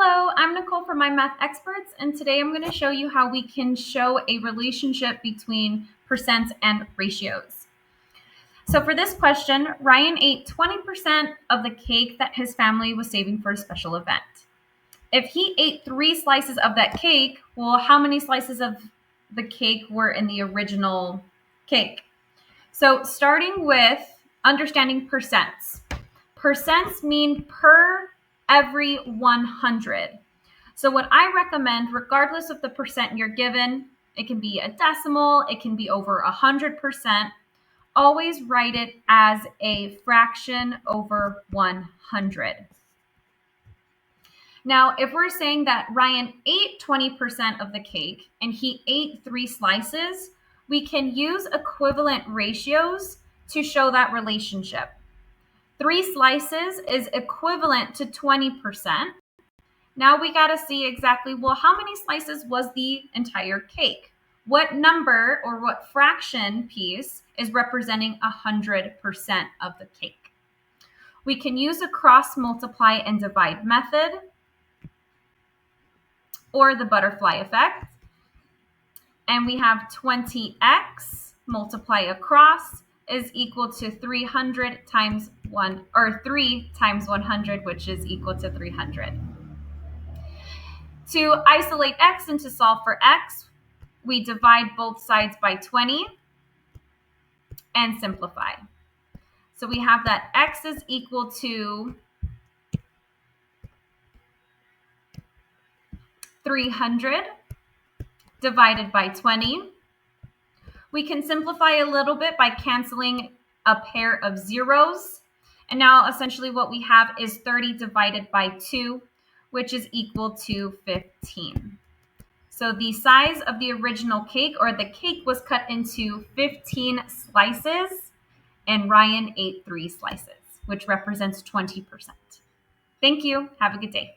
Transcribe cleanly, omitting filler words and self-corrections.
Hello, I'm Nicole from My Math Experts, and today I'm going to show you how we can show a relationship between percents and ratios. So for this question, Ryan ate 20% of the cake that his family was saving for a special event. If he ate 3 slices of that cake, well, how many slices of the cake were in the original cake? So starting with understanding percents. Percents mean per every 100. So what I recommend, regardless of the percent you're given, it can be a decimal, it can be over 100%, always write it as a fraction over 100. Now, if we're saying that Ryan ate 20% of the cake and he ate 3 slices, we can use equivalent ratios to show that relationship. 3 slices is equivalent to 20%. Now we got to see exactly, well, how many slices was the entire cake? What number or what fraction piece is representing 100% of the cake? We can use a cross multiply and divide method or the butterfly effect. And we have 20x multiply across is equal to 300 times 1, or 3 times 100, which is equal to 300. To isolate x and to solve for x, we divide both sides by 20 and simplify. So we have that x is equal to 300 divided by 20. We can simplify a little bit by canceling a pair of zeros. And now essentially what we have is 30 divided by 2, which is equal to 15. So the size of the original cake, or the cake, was cut into 15 slices, and Ryan ate 3 slices, which represents 20%. Thank you. Have a good day.